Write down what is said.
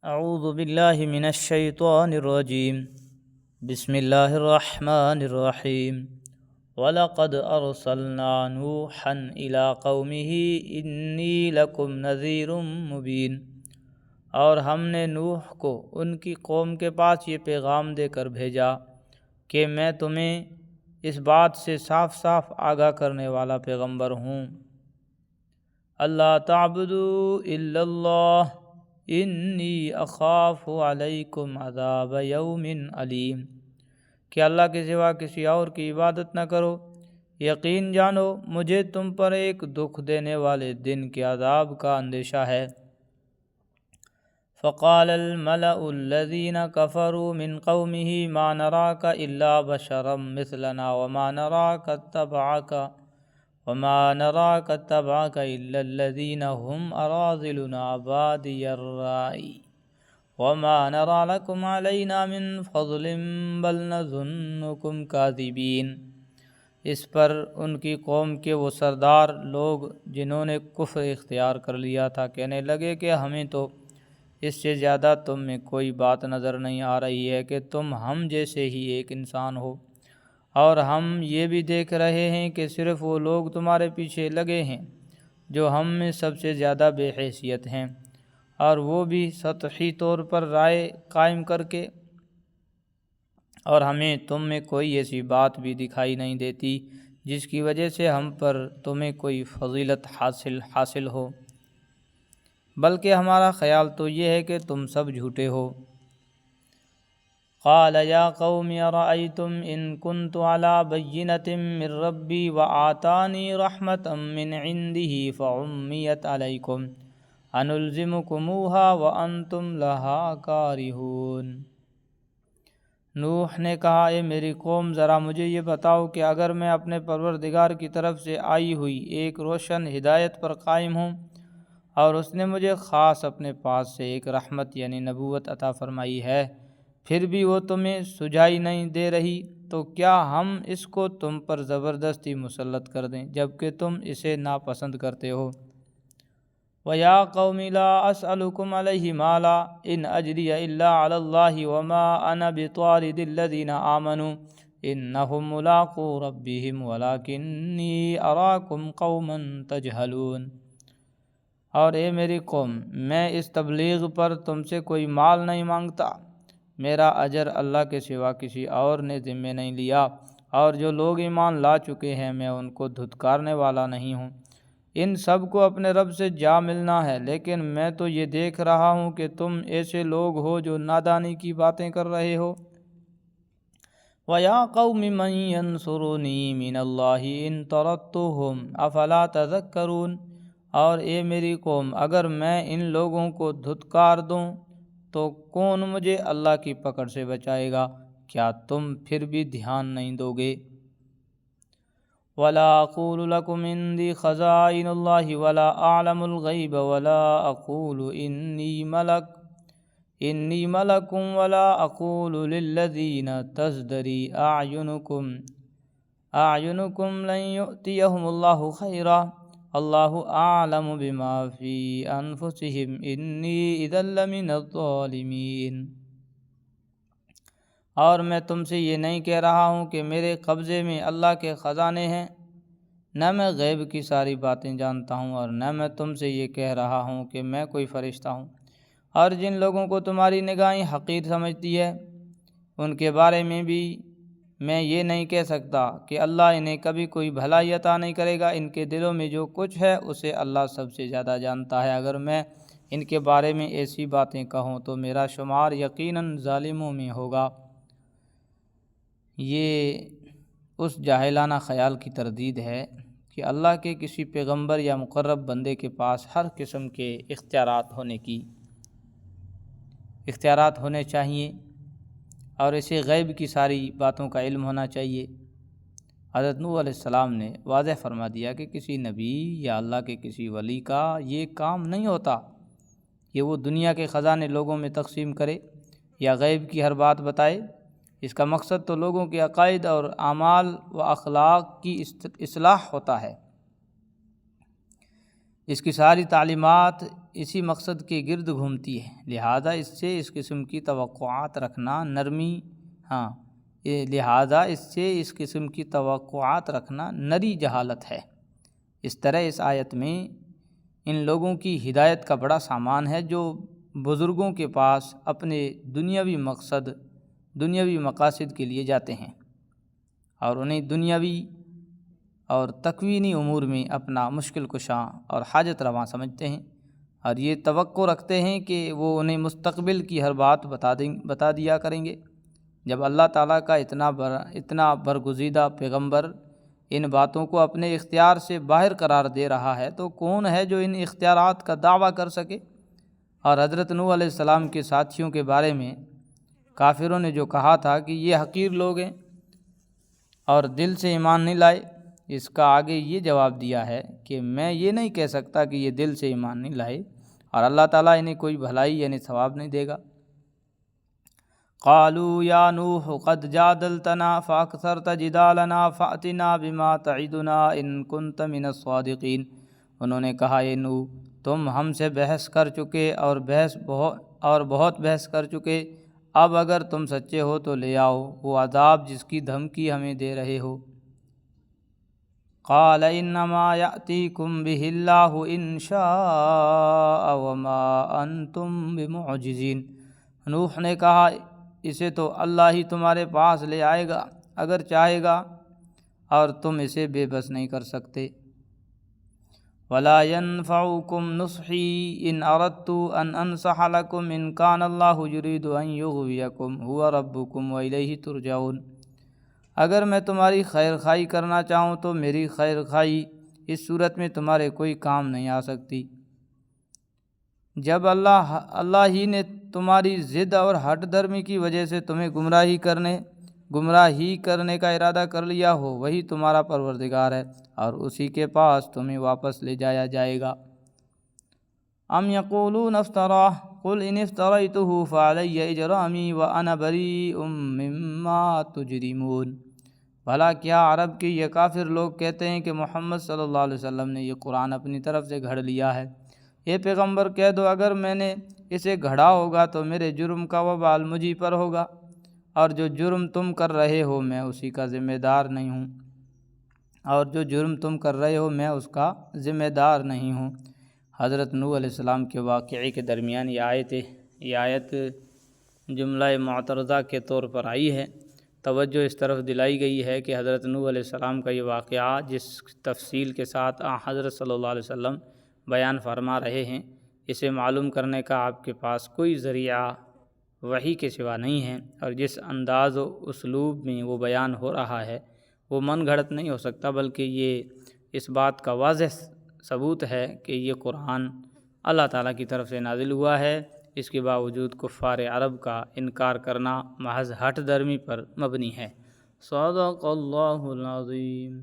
اعوذ باللہ من الشیطان الرجیم بسم اللہ الرحمن الرحیم وَلَقَدْ أَرْسَلْنَا نُوحًا إِلَىٰ قَوْمِهِ إِنِّي لَكُمْ نَذِيرٌ مُّبِينٌ، اور ہم نے نوح کو ان کی قوم کے پاس یہ پیغام دے کر بھیجا کہ میں تمہیں اس بات سے صاف صاف آگاہ کرنے والا پیغمبر ہوں۔ اللہ تعبدوا الا اللہ انی اخاف علیکم عذاب یوم علیم، کہ اللہ کے سوا کسی اور کی عبادت نہ کرو، یقین جانو مجھے تم پر ایک دکھ دینے والے دن کے عذاب کا اندیشہ ہے۔ فقال الملأ الذین کفروا من قومه ما نراک الا بشرا مثلنا وما نراك اتبعك إلا الذين هم أراذلنا بادي الرأي وما نرى لكم علينا من فضل بل نظنكم كاذبين۔ اس پر ان کی قوم کے وہ سردار لوگ جنہوں نے کفر اختیار کر لیا تھا کہنے لگے کہ ہمیں تو اس سے زیادہ تم میں کوئی بات نظر نہیں آ رہی ہے کہ تم ہم جیسے ہی ایک انسان ہو، اور ہم یہ بھی دیکھ رہے ہیں کہ صرف وہ لوگ تمہارے پیچھے لگے ہیں جو ہم میں سب سے زیادہ بے حیثیت ہیں، اور وہ بھی سطحی طور پر رائے قائم کر کے، اور ہمیں تم میں کوئی ایسی بات بھی دکھائی نہیں دیتی جس کی وجہ سے ہم پر تمہیں کوئی فضیلت حاصل ہو، بلکہ ہمارا خیال تو یہ ہے کہ تم سب جھوٹے ہو۔ قال یا قوم ارأیتم ان کنت علی بینۃ من ربی وآتانی رحمۃ من عنده فعمیت علیکم انلزمکموها وانتم لها کارہون۔ نوح نے کہا، اے میری قوم ذرا مجھے یہ بتاؤ کہ اگر میں اپنے پروردگار کی طرف سے آئی ہوئی ایک روشن ہدایت پر قائم ہوں، اور اس نے مجھے خاص اپنے پاس سے ایک رحمت یعنی نبوت عطا فرمائی ہے، پھر بھی وہ تمہیں سجائی نہیں دے رہی، تو کیا ہم اس کو تم پر زبردستی مسلط کر دیں جبکہ تم اسے ناپسند کرتے ہو؟ وَيَا قَوْمِ لَا أَسْأَلُكُمْ عَلَيْهِ مَالًا إِنْ أَجْرِيَ إِلَّا عَلَى اللَّهِ وَمَا أَنَا بِطَارِدِ الَّذِينَ آمَنُوا إِنَّهُمْ مُلَاقُو رَبِّهِمْ وَلَكِنِّي أَرَاكُمْ قَوْمًا تَجْهَلُونَ۔ اور اے میری قوم، میں اس تبلیغ پر تم سے کوئی مال نہیں مانگتا، میرا اجر اللہ کے سوا کسی اور نے ذمہ نہیں لیا، اور جو لوگ ایمان لا چکے ہیں میں ان کو دھتکارنے والا نہیں ہوں۔ ان سب کو اپنے رب سے جا ملنا ہے، لیکن میں تو یہ دیکھ رہا ہوں کہ تم ایسے لوگ ہو جو نادانی کی باتیں کر رہے ہو۔ وَيَا قَوْمِ مَنْ يَنْصُرُنِي مِنَ اللَّهِ إِنْ طَرَدتُّهُمْ أَفَلَا تَذَكَّرُونَ۔ اور اے میری قوم، اگر میں ان لوگوں کو دھتکار دوں تو کون مجھے اللہ کی پکڑ سے بچائے گا؟ کیا تم پھر بھی دھیان نہیں دو گے؟ وَلَا أَقُولُ لَكُمْ عِنْدِي خَزَائِنُ اللَّهِ وَلَا أَعْلَمُ الْغَيْبَ وَلَا أَقُولُ إِنِّي مَلَكٌ وَلَا أَقُولُ لِلَّذِينَ تَزْدَرِي أَعْيُنُكُمْ لَنْ يُؤْتِيَهُمُ اللَّهُ خَيْرًا اللہ اعلم بما فی انفسہم انی اذا لمن الظالمین۔ اور میں تم سے یہ نہیں کہہ رہا ہوں کہ میرے قبضے میں اللہ کے خزانے ہیں، نہ میں غیب کی ساری باتیں جانتا ہوں، اور نہ میں تم سے یہ کہہ رہا ہوں کہ میں کوئی فرشتہ ہوں۔ اور جن لوگوں کو تمہاری نگاہیں حقیر سمجھتی ہے ان کے بارے میں بھی میں یہ نہیں کہہ سکتا کہ اللہ انہیں کبھی کوئی بھلائی عطا نہیں کرے گا، ان کے دلوں میں جو کچھ ہے اسے اللہ سب سے زیادہ جانتا ہے۔ اگر میں ان کے بارے میں ایسی باتیں کہوں تو میرا شمار یقیناً ظالموں میں ہوگا۔ یہ اس جاہلانہ خیال کی تردید ہے کہ اللہ کے کسی پیغمبر یا مقرب بندے کے پاس ہر قسم کے اختیارات ہونے چاہیے، اور اسے غیب کی ساری باتوں کا علم ہونا چاہیے۔ حضرت نوح علیہ السلام نے واضح فرما دیا کہ کسی نبی یا اللہ کے کسی ولی کا یہ کام نہیں ہوتا کہ وہ دنیا کے خزانے لوگوں میں تقسیم کرے یا غیب کی ہر بات بتائے۔ اس کا مقصد تو لوگوں کے عقائد اور اعمال و اخلاق کی اصلاح ہوتا ہے۔ اس کی ساری تعلیمات اسی مقصد کے گرد گھومتی ہے، لہذا اس سے اس قسم کی توقعات رکھنا نری جہالت ہے۔ اس طرح اس آیت میں ان لوگوں کی ہدایت کا بڑا سامان ہے جو بزرگوں کے پاس اپنے دنیاوی مقاصد کے لیے جاتے ہیں اور انہیں دنیاوی اور تکوینی امور میں اپنا مشکل کشاں اور حاجت رواں سمجھتے ہیں، اور یہ توقع رکھتے ہیں کہ وہ انہیں مستقبل کی ہر بات بتا دیا کریں گے۔ جب اللہ تعالیٰ کا اتنا برگزیدہ پیغمبر ان باتوں کو اپنے اختیار سے باہر قرار دے رہا ہے تو کون ہے جو ان اختیارات کا دعویٰ کر سکے؟ اور حضرت نوح علیہ السلام کے ساتھیوں کے بارے میں کافروں نے جو کہا تھا کہ یہ حقیر لوگ ہیں اور دل سے ایمان نہیں لائے، اس کا آگے یہ جواب دیا ہے کہ میں یہ نہیں کہہ سکتا کہ یہ دل سے ایمان نہیں لائے اور اللہ تعالیٰ انہیں کوئی بھلائی یعنی ثواب نہیں دے گا۔ قالوا یا نوح قد جادلتنا فاکثرت جدالنا فأتنا بما تعدنا ان کنت من الصادقین۔ انہوں نے کہا، اے نوح تم ہم سے بحث کر چکے اور بہت بحث کر چکے، اب اگر تم سچے ہو تو لے آؤ وہ عذاب جس کی دھمکی ہمیں دے رہے ہو۔ قال انما یأتیکم بہ اللہ ان شاء وما انتم بمعجزین۔ نوح نے کہا، اسے تو اللہ ہی تمہارے پاس لے آئے گا اگر چاہے گا، اور تم اسے بے بس نہیں کر سکتے۔ ولا ينفعكم نصحي ان اردت ان انصح لكم ان كان الله يريد ان يغويكم هو ربكم واليه ترجعون۔ اگر میں تمہاری خیر خواہی کرنا چاہوں تو میری خیر خواہی اس صورت میں تمہارے کوئی کام نہیں آ سکتی، جب اللہ ہی نے تمہاری ضد اور ہٹ دھرمی کی وجہ سے تمہیں گمراہی کرنے کا ارادہ کر لیا ہو، وہی تمہارا پروردگار ہے اور اسی کے پاس تمہیں واپس لے جایا جائے گا۔ ام یقولون افتراہ قل ان افتریتہ فعلی اجرامی وانا بریء مما تجرمون۔ بھلا کیا عرب کے یہ کافر لوگ کہتے ہیں کہ محمد صلی اللہ علیہ وسلم نے یہ قرآن اپنی طرف سے گھڑ لیا ہے؟ اے پیغمبر کہہ دو، اگر میں نے اسے گھڑا ہوگا تو میرے جرم کا وبال مجھی پر ہوگا، اور جو جرم تم کر رہے ہو میں اسی کا ذمہ دار نہیں ہوں۔ حضرت نوح علیہ السلام کے واقعے کے درمیان یہ آیت جملہ معترضہ کے طور پر آئی ہے۔ توجہ اس طرف دلائی گئی ہے کہ حضرت نوح علیہ السلام کا یہ واقعہ جس تفصیل کے ساتھ حضرت صلی اللہ علیہ وسلم بیان فرما رہے ہیں، اسے معلوم کرنے کا آپ کے پاس کوئی ذریعہ وحی کے سوا نہیں ہے، اور جس انداز و اسلوب میں وہ بیان ہو رہا ہے وہ من گھڑت نہیں ہو سکتا، بلکہ یہ اس بات کا واضح ثبوت ہے کہ یہ قرآن اللہ تعالیٰ کی طرف سے نازل ہوا ہے۔ اس کے باوجود کفار عرب کا انکار کرنا محض ہٹ درمی پر مبنی ہے۔ صدق اللہ العظیم۔